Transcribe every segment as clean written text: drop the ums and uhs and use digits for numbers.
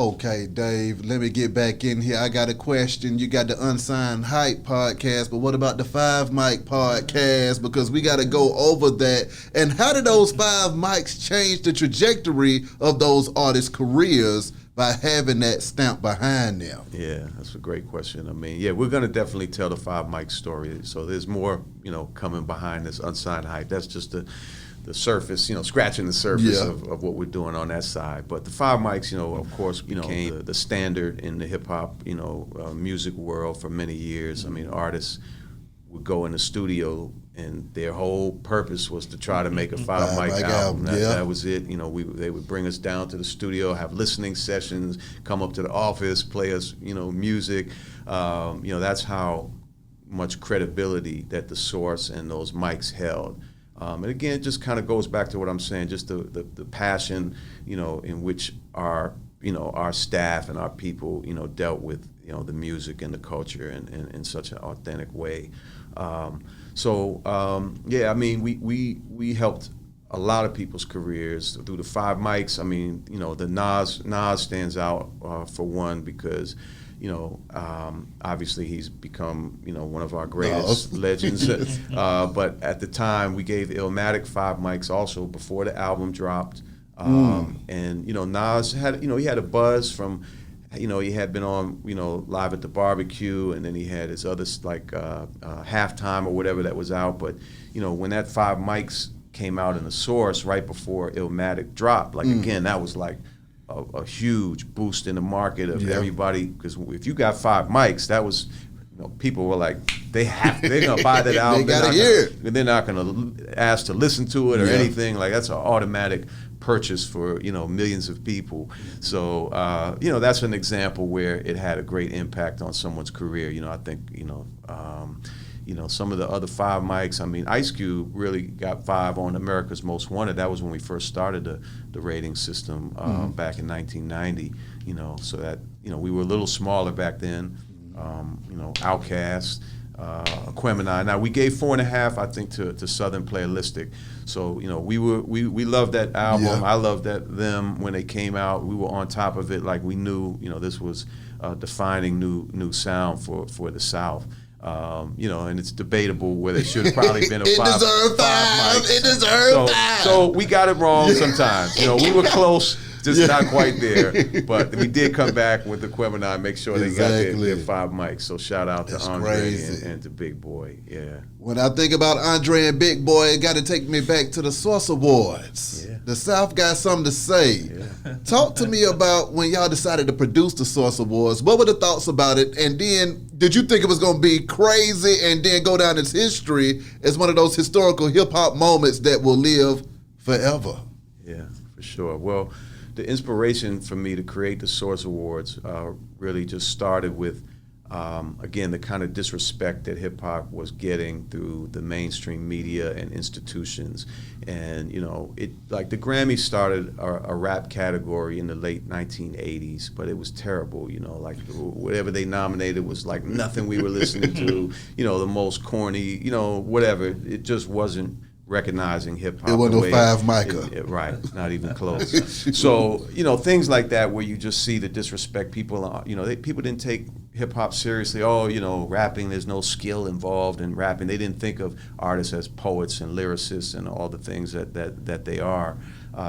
Okay, Dave, let me get back in here. I got a question. You got the Unsigned Hype podcast, but what about the 5 Mic podcast? Because we got to go over that. And how did those 5 mics change the trajectory of those artists' careers by having that stamp behind them? Yeah, that's a great question. I mean, yeah, we're going to definitely tell the 5 Mic story. So there's more, coming behind this Unsigned Hype. That's just the surface, scratching the surface of what we're doing on that side. But the 5 Mics, of course, became the standard in the hip hop, music world for many years. I mean, artists would go in the studio and their whole purpose was to try to make a 5 Mic album. That was it. They would bring us down to the studio, have listening sessions, come up to the office, play us, music. That's how much credibility that the Source and those mics held. And again, it just kind of goes back to what I'm saying, just the passion, in which our staff and our people, dealt with, the music and the culture in such an authentic way. I mean, we helped a lot of people's careers through the 5 Mics. I mean, the Nas stands out for one because, obviously he's become, one of our greatest legends. But at the time, we gave Illmatic 5 Mics also before the album dropped. And, Nas had, he had a buzz from, he had been on, Live at the Barbecue, and then he had his other, like, Halftime or whatever that was out. But, when that 5 Mics came out in the Source right before Illmatic dropped, like, again, that was like a huge boost in the market of everybody, because if you got 5 Mics, that was, people were like, they're gonna buy that album. They gotta hear it. They're not gonna ask to listen to it or anything. Like, that's an automatic purchase for millions of people. So that's an example where it had a great impact on someone's career. I think some of the other 5 Mics. I mean, Ice Cube really got 5 on America's Most Wanted. That was when we first started the rating system back in 1990. So that we were a little smaller back then. Outkast, Aquemini. Now we gave 4.5, I think, to SouthernPlayalistic. So we loved that album. Yeah. I loved them when they came out. We were on top of it, like we knew this was a defining new sound for the South. And it's debatable whether it should have probably been a It 5 deserved 5. mics. It deserved 5. So we got it wrong sometimes. We were close, just not quite there. But we did come back with the Aquemini, make sure they got their 5 Mics. So shout out to Andre and to Big Boy. Yeah. When I think about Andre and Big Boy, it got to take me back to the Source Awards. Yeah. The South got something to say. Yeah. Talk to me about when y'all decided to produce the Source Awards. What were the thoughts about it? And then, did you think it was going to be crazy and then go down its history as one of those historical hip-hop moments that will live forever? Yeah, for sure. Well, the inspiration for me to create the Source Awards really just started with, again, the kind of disrespect that hip hop was getting through the mainstream media and institutions. And, like the Grammys started a rap category in the late 1980s, but it was terrible, like whatever they nominated was like nothing we were listening to, the most corny, whatever. It just wasn't recognizing hip hop. It wasn't no 5 Mica. Right, not even close. So, things like that where you just see the disrespect. People, people didn't take hip hop seriously. Oh, rapping, there's no skill involved in rapping. They didn't think of artists as poets and lyricists and all the things that they are.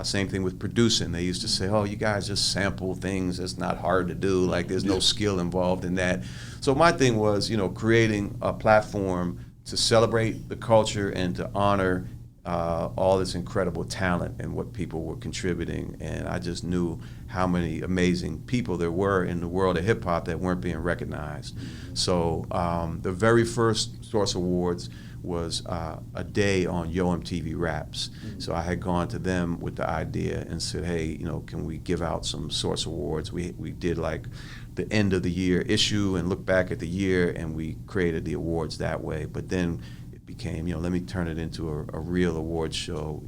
Same thing with producing. They used to say, oh, you guys just sample things. It's not hard to do. Like, there's no skill involved in that. So my thing was, creating a platform to celebrate the culture and to honor all this incredible talent and what people were contributing. And I just knew how many amazing people there were in the world of hip hop that weren't being recognized. So the very first Source Awards was a day on Yo MTV Raps. So I had gone to them with the idea and said, hey, can we give out some Source Awards? We did like the end of the year issue and look back at the year, and we created the awards that way. But then it became, let me turn it into a real award show,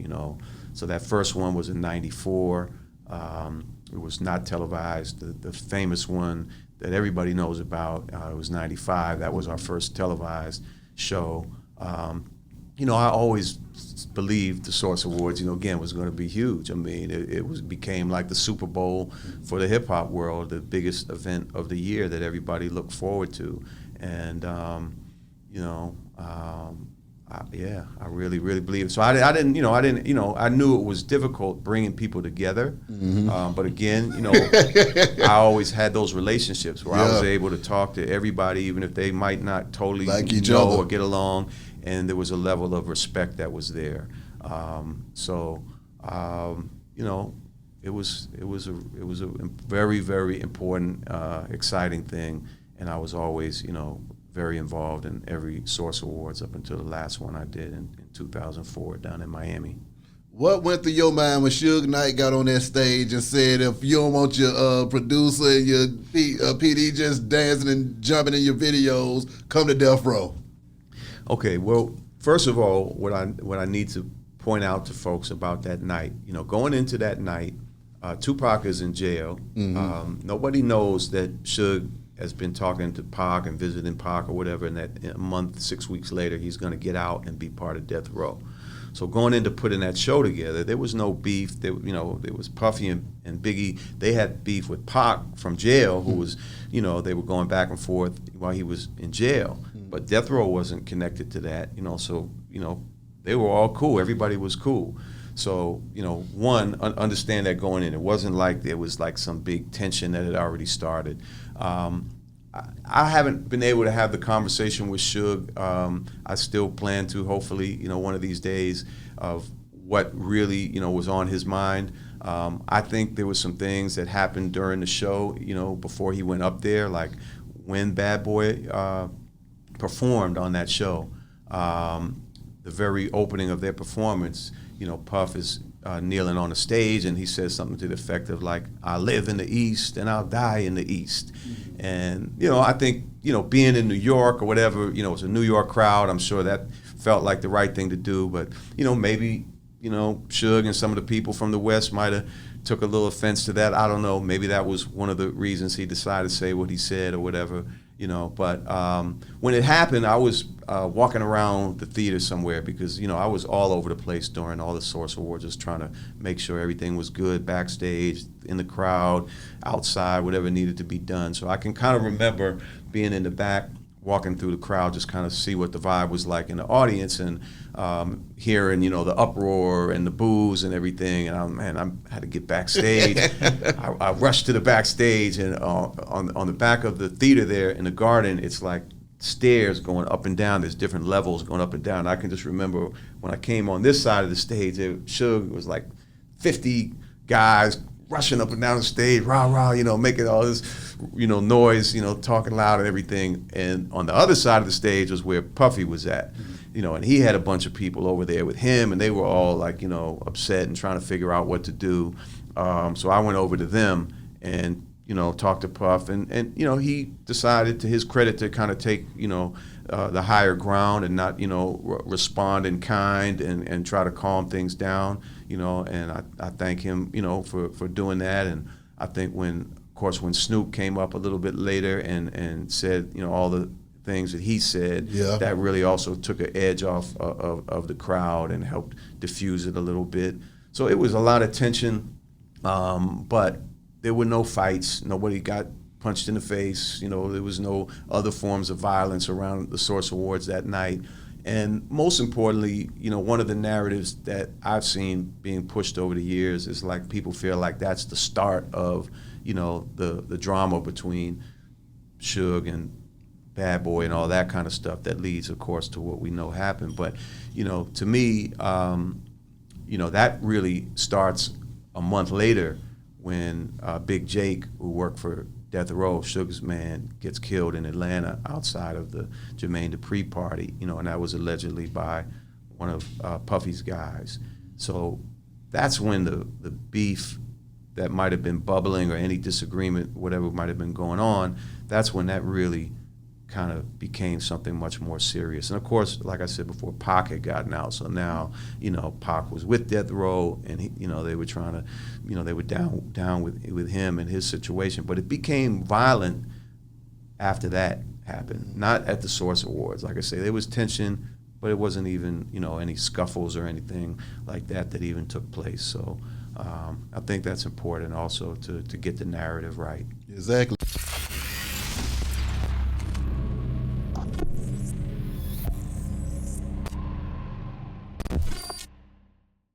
So that first one was in '94. It was not televised. The famous one that everybody knows about, it was '95. That was our first televised show. I always believed the Source Awards, again, was going to be huge. I mean, became like the Super Bowl for the hip hop world, the biggest event of the year that everybody looked forward to, and I really, really believe it. So I knew it was difficult bringing people together, but again, I always had those relationships where I was able to talk to everybody, even if they might not totally like each know other or get along, and there was a level of respect that was there. It was a very, very important, exciting thing, and I was always, very involved in every Source Awards up until the last one I did in 2004 down in Miami. What went through your mind when Suge Knight got on that stage and said, if you don't want your producer and your PD just dancing and jumping in your videos, come to Death Row? Okay, well, first of all, what I need to point out to folks about that night, going into that night, Tupac is in jail. Nobody knows that Suge has been talking to Pac and visiting Pac or whatever, and that in a month, 6 weeks later, he's going to get out and be part of Death Row. So going into putting that show together, there was no beef. There was Puffy and Biggie. They had beef with Pac from jail, who was, they were going back and forth while he was in jail. But Death Row wasn't connected to that, so, they were all cool. Everybody was cool. So, understand that going in. It wasn't like there was like some big tension that had already started. I haven't been able to have the conversation with Suge. I still plan to, hopefully, one of these days, of what really, was on his mind. I think there was some things that happened during the show, before he went up there, like when Bad Boy performed on that show. The very opening of their performance, Puff is kneeling on the stage, and he says something to the effect of like, I live in the East and I'll die in the East. And, I think, being in New York or whatever, it's a New York crowd, I'm sure that felt like the right thing to do. But, maybe, Suge and some of the people from the West might have took a little offense to that. I don't know. Maybe that was one of the reasons he decided to say what he said or whatever. But when it happened, I was walking around the theater somewhere because, I was all over the place during all the Source Awards, just trying to make sure everything was good backstage, in the crowd, outside, whatever needed to be done. So I can kind of remember being in the back, walking through the crowd, just kind of see what the vibe was like in the audience, and hearing, the uproar and the boos and everything. And I had to get backstage. I rushed to the backstage, and on the back of the theater there in the garden, it's like stairs going up and down. There's different levels going up and down. I can just remember when I came on this side of the stage, Suge was like 50 guys rushing up and down the stage, rah, rah, making all this, noise, talking loud and everything. And on the other side of the stage was where Puffy was at, and he had a bunch of people over there with him, and they were all like, upset and trying to figure out what to do. So I went over to them and, talked to Puff, and he decided, to his credit, to kind of take, the higher ground and not, respond in kind and try to calm things down, and I thank him, for doing that. And I think when Snoop came up a little bit later and said, all the things that he said, that really also took an edge off of the crowd and helped diffuse it a little bit. So it was a lot of tension, but there were no fights. Nobody got punched in the face. There was no other forms of violence around the Source Awards that night. And most importantly, one of the narratives that I've seen being pushed over the years is like people feel like that's the start of, the drama between Suge and Bad Boy and all that kind of stuff that leads, of course, to what we know happened. But, to me, that really starts a month later when Big Jake, who worked for Death Row, Suge's man, gets killed in Atlanta outside of the Jermaine Dupri party, and that was allegedly by one of Puffy's guys. So that's when the beef that might have been bubbling, or any disagreement, whatever might have been going on, that's when that really kind of became something much more serious. And of course, like I said before, Pac had gotten out, so now, Pac was with Death Row, and he, they were trying to, they were down with him and his situation. But it became violent after that happened, not at the Source Awards. Like I say, there was tension, but it wasn't even, any scuffles or anything like that even took place. So I think that's important also to get the narrative right. Exactly.